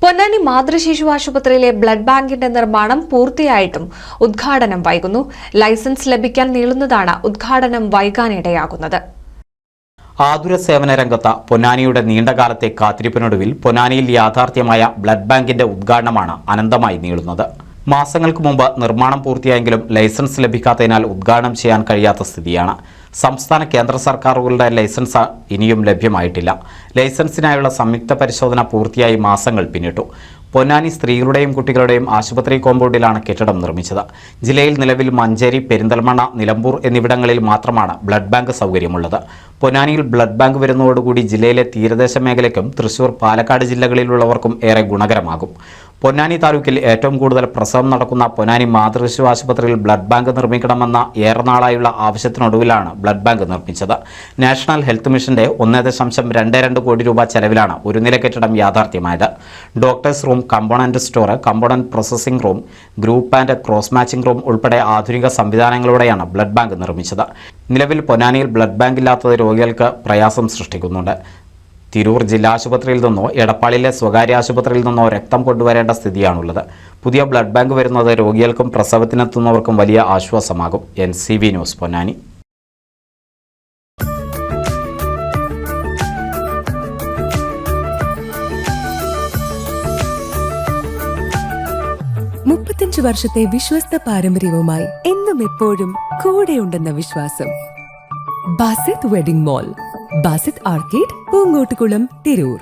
പൊന്നാനി മാതൃശിശു ആശുപത്രിയിലെ ബ്ലഡ് ബാങ്കിന്റെ നിർമ്മാണം പൂർത്തിയായിട്ടും ഉദ്ഘാടനം വൈകുന്നു. ലൈസൻസ് ലഭിക്കാൻ നീളുന്നതാണ് ഉദ്ഘാടനം വൈകാനിടയാകുന്നത്. ആതുര സേവന രംഗത്ത് പൊന്നാനിയുടെ നീണ്ടകാലത്തെ കാത്തിരിപ്പിനൊടുവിൽ പൊന്നാനിയിൽ യാഥാർത്ഥ്യമായ ബ്ലഡ് ബാങ്കിന്റെ ഉദ്ഘാടനമാണ് അനന്തമായി നീളുന്നത്. മാസങ്ങൾക്ക് മുമ്പ് നിർമ്മാണം പൂർത്തിയായെങ്കിലും ലൈസൻസ് ലഭിക്കാത്തതിനാൽ ഉദ്ഘാടനം ചെയ്യാൻ കഴിയാത്ത സ്ഥിതിയാണ്. സംസ്ഥാന കേന്ദ്ര സർക്കാരുകളുടെ ലൈസൻസ് ഇനിയും ലഭ്യമായിട്ടില്ല. ലൈസൻസിനായുള്ള സംയുക്ത പരിശോധന പൂർത്തിയായി മാസങ്ങൾ പിന്നിട്ടു. പൊന്നാനി സ്ത്രീകളുടെയും കുട്ടികളുടെയും ആശുപത്രി കോമ്പൗണ്ടിലാണ് കെട്ടിടം നിർമ്മിച്ചത്. ജില്ലയിൽ നിലവിൽ മഞ്ചേരി, പെരിന്തൽമണ്ണ, നിലമ്പൂർ എന്നിവിടങ്ങളിൽ മാത്രമാണ് ബ്ലഡ് ബാങ്ക് സൗകര്യമുള്ളത്. പൊന്നാനിയിൽ ബ്ലഡ് ബാങ്ക് വരുന്നതോടുകൂടി ജില്ലയിലെ തീരദേശ മേഖലയ്ക്കും തൃശൂർ, പാലക്കാട് ജില്ലകളിലുള്ളവർക്കും ഏറെ ഗുണകരമാകും. പൊന്നാനി താലൂക്കിൽ ഏറ്റവും കൂടുതൽ പ്രസവം നടക്കുന്ന പൊന്നാനി മാതൃശിശു ആശുപത്രിയിൽ ബ്ലഡ് ബാങ്ക് നിർമ്മിക്കണമെന്ന ഏറെ നാളായുള്ള ആവശ്യത്തിനൊടുവിലാണ് ബ്ലഡ് ബാങ്ക് നിർമ്മിച്ചത്. നാഷണൽ ഹെൽത്ത് മിഷന്റെ 1.22 കോടി രൂപ ചെലവിലാണ് ഒരു നില കെട്ടിടം യാഥാർത്ഥ്യമായത്. Doctors room, component store, component processing room, group and cross matching room ഉൾപ്പെടെ ആധുനിക സംവിധാനങ്ങളോടെയാണ് ബ്ലഡ് ബാങ്ക് നിർമ്മിച്ചത്. നിലവിൽ പൊന്നാനിയിൽ ബ്ലഡ് ബാങ്ക് ഇല്ലാത്തത് രോഗികൾക്ക് പ്രയാസം സൃഷ്ടിക്കുന്നുണ്ട്. തിരൂർ ജില്ലാ ആശുപത്രിയിൽ നിന്നോ എടപ്പാളിലെ സ്വകാര്യ ആശുപത്രിയിൽ നിന്നോ രക്തം കൊണ്ടുവരേണ്ട സ്ഥിതിയാണുള്ളത്. പുതിയ ബ്ലഡ് ബാങ്ക് വരുന്നത് രോഗികൾക്കും പ്രസവത്തിനെത്തുന്നവർക്കും വലിയ ആശ്വാസമാകും. NCV news, Ponnani. വർഷത്തെ വിശ്വസ്ത പാരമ്പര്യവുമായി എന്നും എപ്പോഴും കൂടെയുണ്ടെന്ന വിശ്വാസം. Basith wedding mall, Basith arcade, Poongottukulam, Tirur.